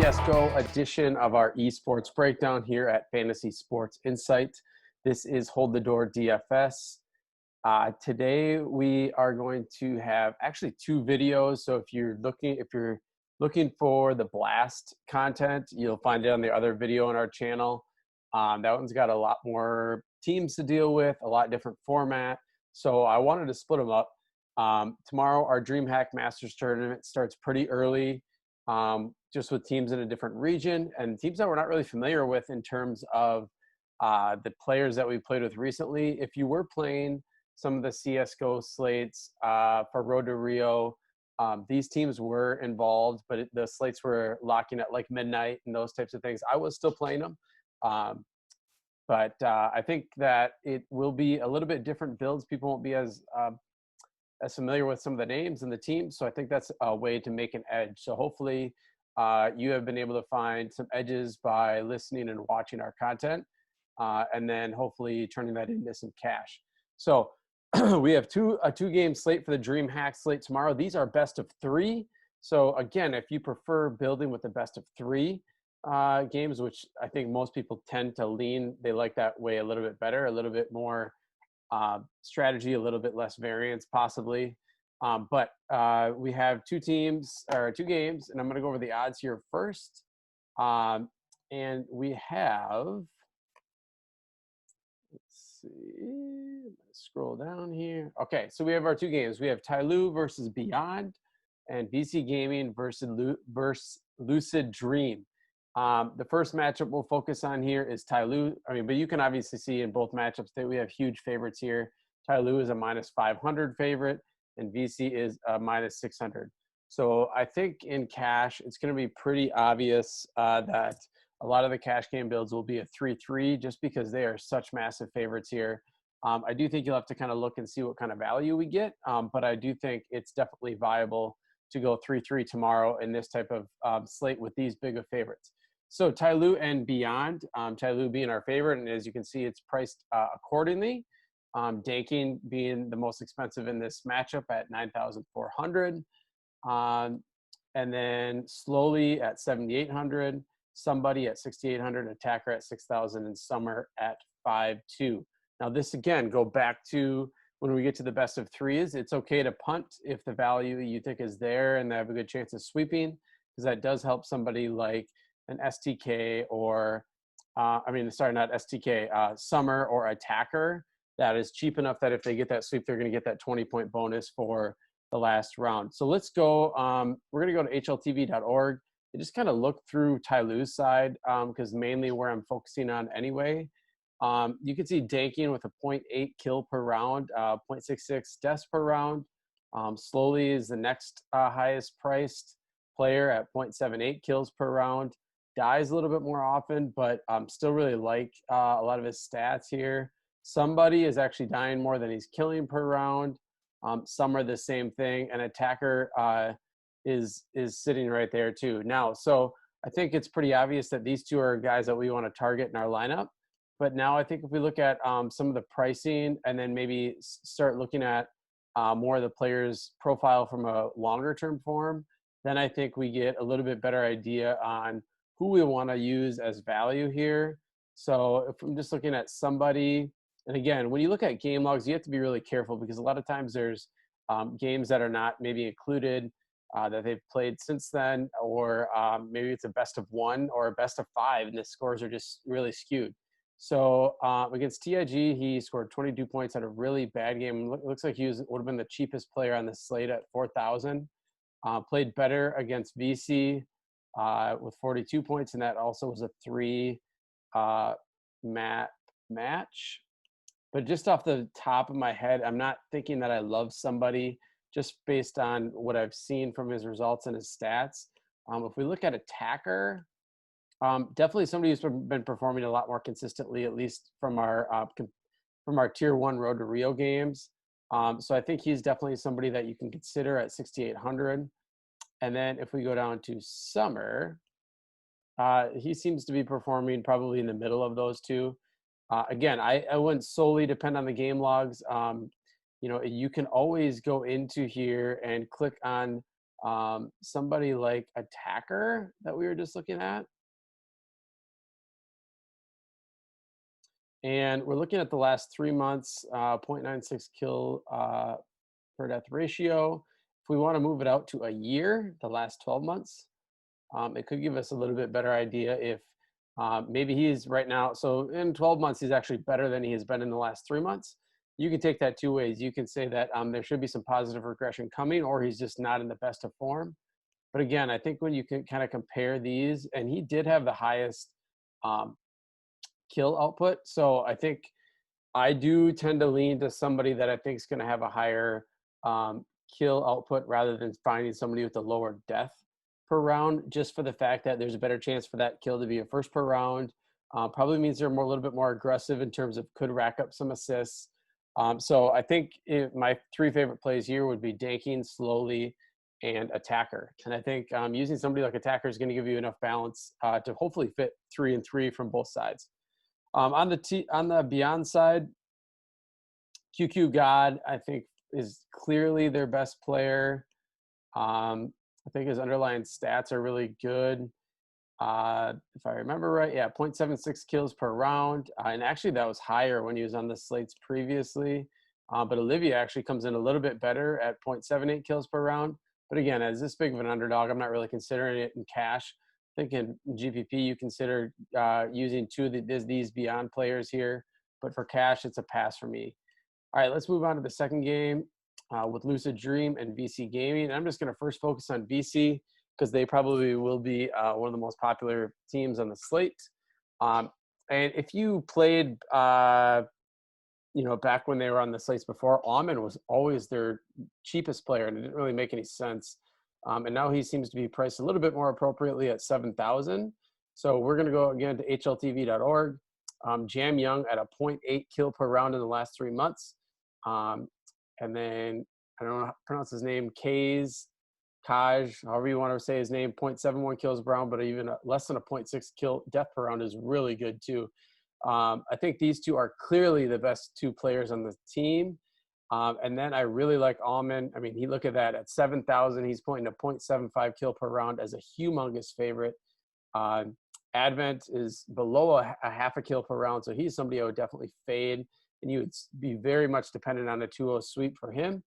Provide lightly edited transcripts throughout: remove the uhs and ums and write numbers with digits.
CSGO edition of our esports breakdown here at Fantasy Sports Insight. This is Hold the Door DFS. Today we are going to have actually two videos. So if you're looking for the blast content, you'll find it on the other video on our channel. That one's got a lot more teams to deal with, a lot different format. So I wanted to split them up. Tomorrow our DreamHack Masters tournament starts pretty early, just with teams in a different region and teams that we're not really familiar with in terms of the players that we played with recently. If you were playing some of the CSGO slates for Road to Rio, these teams were involved, but the slates were locking at like midnight and those types of things. I was still playing them. But I think that it will be a little bit different builds. People won't be as familiar with some of the names and the teams. So I think that's a way to make an edge. So hopefully you have been able to find some edges by listening and watching our content, and then hopefully turning that into some cash. So we have a two-game slate for the DreamHack slate tomorrow. These are best of three. So again, if you prefer building with the best of three games, which I think most people tend to lean, they like that way a little bit better, a little bit more strategy, a little bit less variance possibly. But we have two games, and I'm going to go over the odds here first. And we have, let's see, I'm going to scroll down here. Okay, so we have our two games. We have Tyloo versus Beyond and VC Gaming versus Lucid Dream. The first matchup we'll focus on here is Tyloo. But you can obviously see in both matchups that we have huge favorites here. Tyloo is a -500 favorite, and VC is a -600. So I think in cash, it's going to be pretty obvious that a lot of the cash game builds will be a 3-3 just because they are such massive favorites here. I do think you'll have to kind of look and see what kind of value we get, but I do think it's definitely viable to go 3-3 tomorrow in this type of slate with these big of favorites. So Tyloo and Beyond, Tyloo being our favorite, and as you can see, it's priced accordingly. Danking being the most expensive in this matchup at 9,400, and then Slowly at 7,800, Somebody at 6,800, Attacker at 6,000, and Summer at 5,200. Now this again, go back to when we get to the best of threes. It's okay to punt if the value you think is there and they have a good chance of sweeping, because that does help somebody like an STK or, not STK, Summer or Attacker that is cheap enough that if they get that sweep, they're going to get that 20-point bonus for the last round. So let's go, we're going to go to hltv.org and just kind of look through Tyloo's side, because mainly where I'm focusing on anyway. You can see Danking with a 0.8 kill per round, 0.66 deaths per round. Slowly is the next highest priced player at 0.78 kills per round. Dies a little bit more often, but still really like a lot of his stats here. Somebody is actually dying more than he's killing per round. Some are the same thing. And Attacker is sitting right there too. Now, so I think it's pretty obvious that these two are guys that we want to target in our lineup. But now I think if we look at some of the pricing and then maybe start looking at more of the player's profile from a longer term form, then I think we get a little bit better idea on who we want to use as value here. So if I'm just looking at Somebody, and again, when you look at game logs, you have to be really careful because a lot of times there's games that are not maybe included that they've played since then, or maybe it's a best of one or a best of five, and the scores are just really skewed. So against TIG, he scored 22 points at a really bad game. It looks like he would have been the cheapest player on the slate at 4,000. Played better against VC with 42 points, and that also was a 3 match. But just off the top of my head, I'm not thinking that I love Somebody just based on what I've seen from his results and his stats. If we look at Attacker, definitely somebody who's been performing a lot more consistently, at least from our tier 1 Road to Rio games. So I think he's definitely somebody that you can consider at 6,800. And then if we go down to Summer, he seems to be performing probably in the middle of those two. Again, I wouldn't solely depend on the game logs. You can always go into here and click on somebody like Attacker that we were just looking at. And we're looking at the last 3 months, 0.96 kill per death ratio. If we want to move it out to a year, the last 12 months, it could give us a little bit better idea if maybe he's right now. So in 12 months, he's actually better than he has been in the last 3 months. You can take that two ways. You can say that there should be some positive regression coming, or he's just not in the best of form. But again, I think when you can kind of compare these, and he did have the highest kill output. So I think I do tend to lean to somebody that I think is going to have a higher kill output rather than finding somebody with a lower death per round, just for the fact that there's a better chance for that kill to be a first per round. Probably means they're a little bit more aggressive in terms of could rack up some assists. So I think my three favorite plays here would be Danking, Slowly, and Attacker. And I think using somebody like Attacker is going to give you enough balance to hopefully fit 3 and 3 from both sides. On the Beyond side, QQ God, I think, is clearly their best player. I think his underlying stats are really good. If I remember right, yeah, 0.76 kills per round. And actually that was higher when he was on the slates previously. But Olivia actually comes in a little bit better at 0.78 kills per round. But again, as this big of an underdog, I'm not really considering it in cash. I think in GPP, you consider using two of these Beyond players here. But for cash, it's a pass for me. All right, let's move on to the second game with Lucid Dream and VC Gaming. I'm just going to first focus on VC because they probably will be one of the most popular teams on the slate. And if you played, back when they were on the slates before, Almond was always their cheapest player, and it didn't really make any sense. And now he seems to be priced a little bit more appropriately at 7,000. So we're going to go again to hltv.org. Jam Young at a 0.8 kill per round in the last 3 months. And then, I don't know how to pronounce his name, Kaj, however you want to say his name, 0.71 kills per round, but even less than a 0.6 kill death per round is really good too. I think these two are clearly the best two players on the team. And then I really like Almond. I mean, look at that. At 7,000, he's pointing to 0.75 kill per round as a humongous favorite. Advent is below a half a kill per round, so he's somebody I would definitely fade. And you would be very much dependent on a 2-0 sweep for him.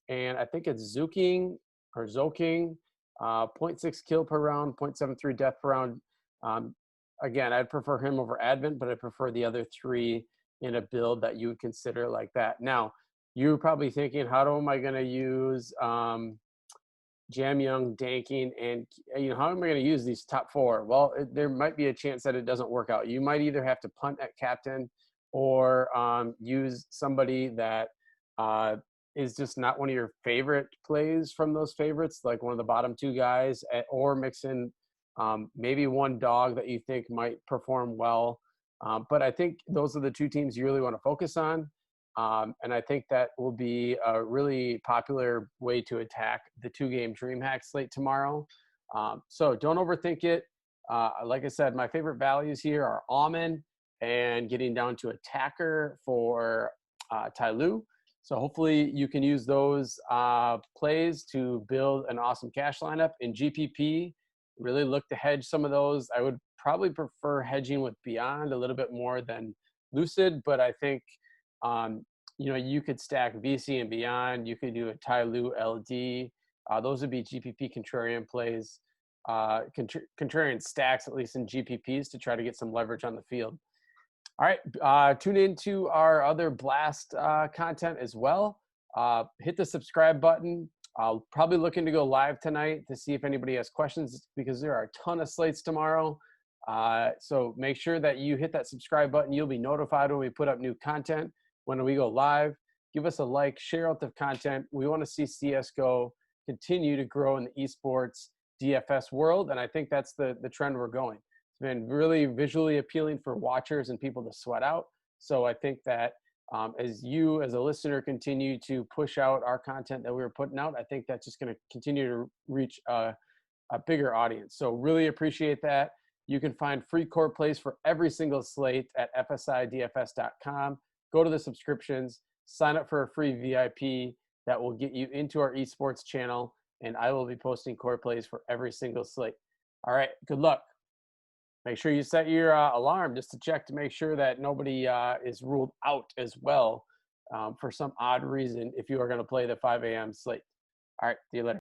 And I think it's Zoking, 0.6 kill per round, 0.73 death per round. Again, I'd prefer him over Advent, but I prefer the other three in a build that you would consider like that. Now, you're probably thinking, how am I going to use Jam Young, Danking, and how am I going to use these top four? Well, there might be a chance that it doesn't work out. You might either have to punt at captain or use somebody that is just not one of your favorite plays from those favorites, like one of the bottom two guys, or mix in maybe one dog that you think might perform well. But I think those are the two teams you really want to focus on. And I think that will be a really popular way to attack the 2-game DreamHack slate tomorrow. So don't overthink it. Like I said, my favorite values here are Almond and getting down to Attacker for Tyloo. So hopefully you can use those plays to build an awesome cash lineup. In GPP, really look to hedge some of those. I would probably prefer hedging with Beyond a little bit more than Lucid, but I think you could stack VC and Beyond. You could do a Tyloo LD. Those would be GPP contrarian plays, contrarian stacks, at least in GPPs, to try to get some leverage on the field. All right, tune into our other Blast content as well. Hit the subscribe button. I'll probably looking to go live tonight to see if anybody has questions, because there are a ton of slates tomorrow. So make sure that you hit that subscribe button. You'll be notified when we put up new content, when we go live. Give us a like, share out the content. We want to see CSGO continue to grow in the esports DFS world, and I think that's the trend we're going. It's been really visually appealing for watchers and people to sweat out. So I think that as you, as a listener, continue to push out our content that we're putting out, I think that's just going to continue to reach a bigger audience. So really appreciate that. You can find free core plays for every single slate at fsidfs.com. Go to the subscriptions, sign up for a free VIP that will get you into our esports channel. and I will be posting core plays for every single slate. All right, good luck. Make sure you set your alarm just to check to make sure that nobody is ruled out as well for some odd reason if you are going to play the 5 a.m. slate. All right, see you later.